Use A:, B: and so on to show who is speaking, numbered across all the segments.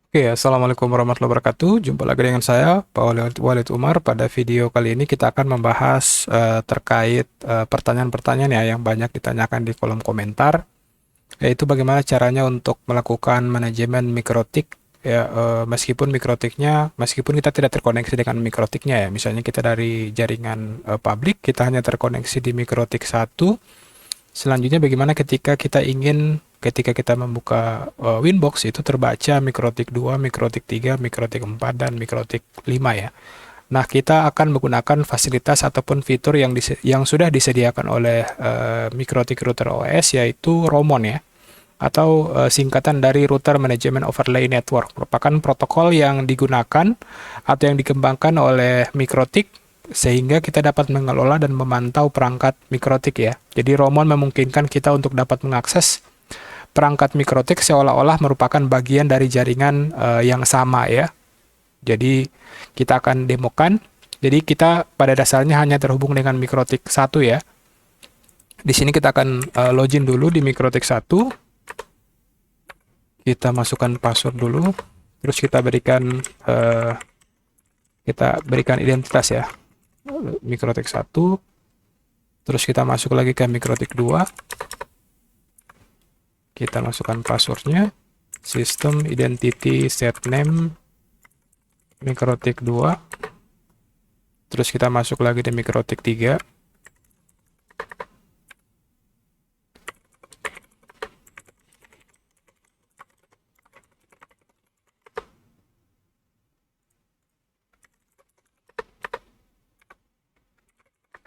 A: Oke, Assalamualaikum warahmatullahi wabarakatuh. Jumpa lagi dengan saya, Pak Walid Umar. Pada video kali ini kita akan membahas terkait pertanyaan-pertanyaan ya yang banyak ditanyakan di kolom komentar, yaitu bagaimana caranya untuk melakukan manajemen mikrotik ya, meskipun kita tidak terkoneksi dengan mikrotiknya ya. Misalnya kita dari jaringan publik, kita hanya terkoneksi di mikrotik satu. Selanjutnya bagaimana ketika kita membuka Winbox itu terbaca mikrotik 2, mikrotik 3, mikrotik 4 dan mikrotik 5 ya. Nah, kita akan menggunakan fasilitas ataupun fitur yang sudah disediakan oleh mikrotik router OS, yaitu ROMON ya, atau singkatan dari Router Management Overlay Network, merupakan protokol yang digunakan atau yang dikembangkan oleh mikrotik sehingga kita dapat mengelola dan memantau perangkat mikrotik ya. Jadi ROMON memungkinkan kita untuk dapat mengakses perangkat mikrotik seolah-olah merupakan bagian dari jaringan yang sama ya. Jadi kita akan demokan. Jadi kita pada dasarnya hanya terhubung dengan mikrotik satu ya. Di sini kita akan login dulu di mikrotik satu. Kita masukkan password dulu. Terus kita berikan identitas ya. Mikrotik satu. Terus kita masuk lagi ke mikrotik 2. Kita masukkan passwordnya. System identity set name mikrotik 2. Terus kita masuk lagi di mikrotik 3.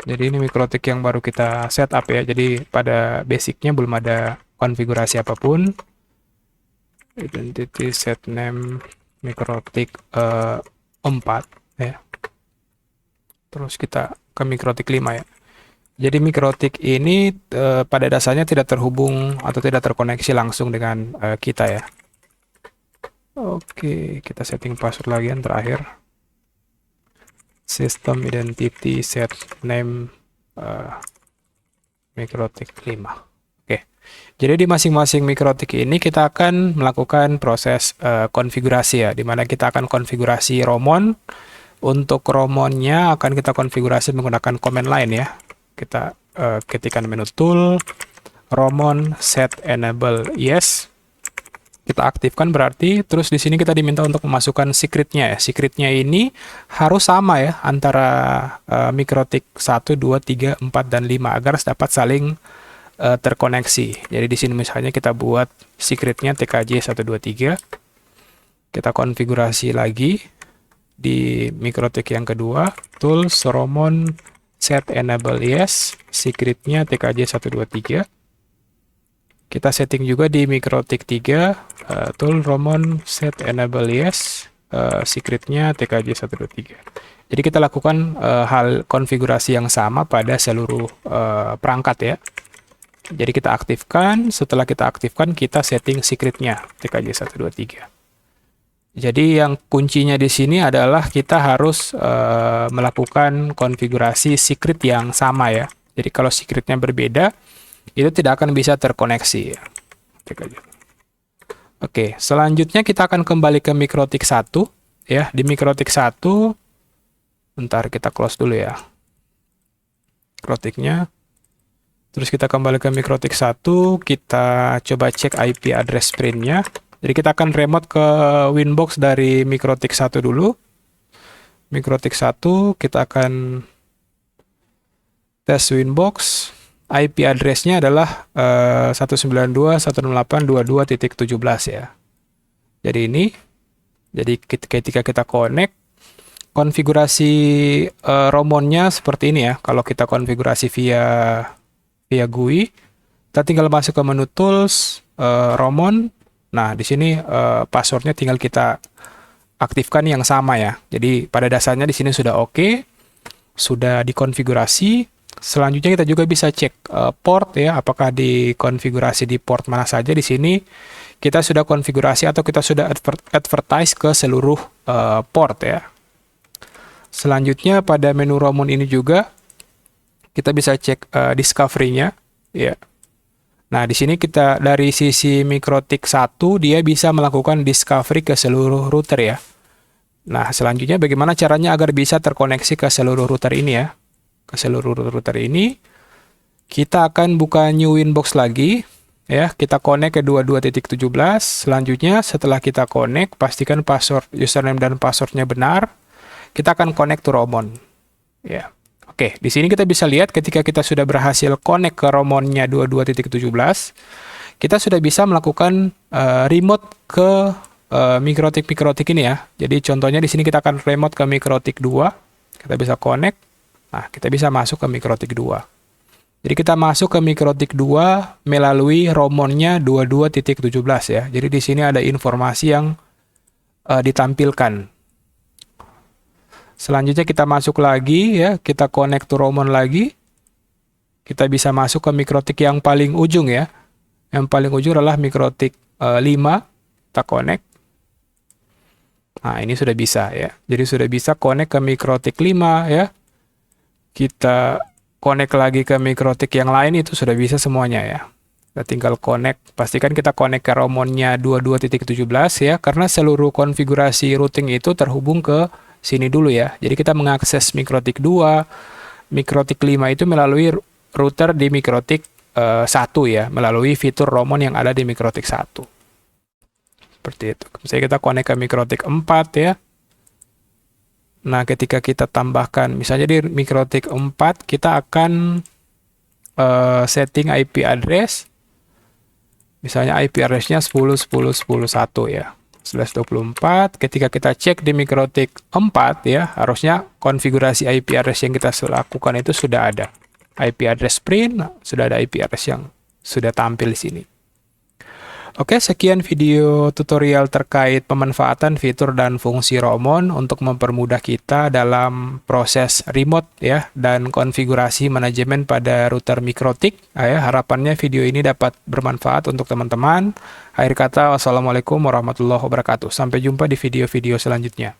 A: Jadi ini mikrotik yang baru kita setup ya. Jadi pada basicnya belum ada konfigurasi apapun. Identity set name mikrotik 4 ya. Terus kita ke mikrotik 5 ya. Jadi mikrotik ini pada dasarnya tidak terhubung atau tidak terkoneksi langsung dengan kita ya. Oke, kita setting password lagi yang terakhir. System identity set name mikrotik 5. Oke. Jadi di masing-masing mikrotik ini kita akan melakukan proses konfigurasi ya, di mana kita akan konfigurasi ROMON. Untuk ROMON-nya akan kita konfigurasi menggunakan command line ya. Kita ketikkan menu tool, ROMON set enable yes. Kita aktifkan berarti, terus di sini kita diminta untuk memasukkan secret-nya ya. Secret-nya ini harus sama ya antara mikrotik 1, 2, 3, 4, dan 5 agar dapat saling terkoneksi. Jadi di sini misalnya kita buat secret-nya TKJ 123. Kita konfigurasi lagi di mikrotik yang kedua, tools ROMON set enable yes, secret-nya TKJ 123. Kita setting juga di mikrotik 3, tool ROMON set enable yes, secret-nya TKJ 123. Jadi kita lakukan hal konfigurasi yang sama pada seluruh perangkat ya. Jadi kita aktifkan, setelah kita aktifkan kita setting secret-nya TKJ 123. Jadi yang kuncinya di sini adalah kita harus melakukan konfigurasi secret yang sama ya. Jadi kalau secret-nya berbeda, itu tidak akan bisa terkoneksi. Oke, selanjutnya kita akan kembali ke mikrotik 1 ya. Di mikrotik 1, bentar kita close dulu ya mikrotiknya. Terus kita kembali ke mikrotik 1, kita coba cek IP address print-nya. Jadi kita akan remote ke Winbox dari mikrotik 1 dulu. Mikrotik 1, kita akan tes Winbox. IP address-nya adalah 192.168.22.17 ya. Jadi ini, jadi ketika kita connect, konfigurasi ROMON-nya seperti ini ya. Kalau kita konfigurasi via GUI, kita tinggal masuk ke menu tools, ROMON. Nah, di sini passwordnya tinggal kita aktifkan yang sama ya. Jadi pada dasarnya di sini sudah oke, sudah dikonfigurasi. Selanjutnya kita juga bisa cek port ya, apakah dikonfigurasi di port mana saja. Di sini kita sudah konfigurasi atau kita sudah advertise ke seluruh port ya. Selanjutnya pada menu ROMON ini juga kita bisa cek discovery-nya ya. Nah, di sini kita dari sisi MikroTik 1 dia bisa melakukan discovery ke seluruh router ya. Nah, selanjutnya bagaimana caranya agar bisa terkoneksi ke seluruh router ini ya. Ke seluruh router ini kita akan buka new winbox lagi ya. Kita connect ke 22.17. Selanjutnya setelah kita connect pastikan password username dan passwordnya benar. Kita akan connect to Romon ya. Oke, di sini kita bisa lihat ketika kita sudah berhasil connect ke Romonnya 22.17, kita sudah bisa melakukan remote ke MikroTik ini ya. Jadi contohnya di sini kita akan remote ke MikroTik 2, kita bisa connect. Nah, kita bisa masuk ke MikroTik 2. Jadi kita masuk ke MikroTik 2 melalui Romonnya 22.17 ya. Jadi di sini ada informasi yang ditampilkan. Selanjutnya kita masuk lagi ya, kita connect to Romon lagi. Kita bisa masuk ke MikroTik yang paling ujung ya. Yang paling ujung adalah MikroTik 5. Kita connect. Nah, ini sudah bisa ya. Jadi sudah bisa connect ke MikroTik 5 ya. Kita connect lagi ke MikroTik yang lain, itu sudah bisa semuanya ya. Kita tinggal connect. Pastikan kita connect ke Romonnya 22.17 ya, karena seluruh konfigurasi routing itu terhubung ke sini dulu ya. Jadi kita mengakses MikroTik 2, MikroTik 5 itu melalui router di MikroTik 1 ya, melalui fitur Romon yang ada di MikroTik 1. Seperti itu. Misalnya kita connect ke MikroTik 4 ya. Nah, ketika kita tambahkan, misalnya di MikroTik 4, kita akan setting IP address. Misalnya IP address-nya 10.10.10.1 ya. /24, ketika kita cek di MikroTik 4 ya, harusnya konfigurasi IP address yang kita lakukan itu sudah ada. IP address print, sudah ada IP address yang sudah tampil di sini. Oke, sekian video tutorial terkait pemanfaatan fitur dan fungsi Romon untuk mempermudah kita dalam proses remote ya dan konfigurasi manajemen pada router MikroTik. Ya, harapannya video ini dapat bermanfaat untuk teman-teman. Akhir kata, wassalamualaikum warahmatullahi wabarakatuh. Sampai jumpa di video-video selanjutnya.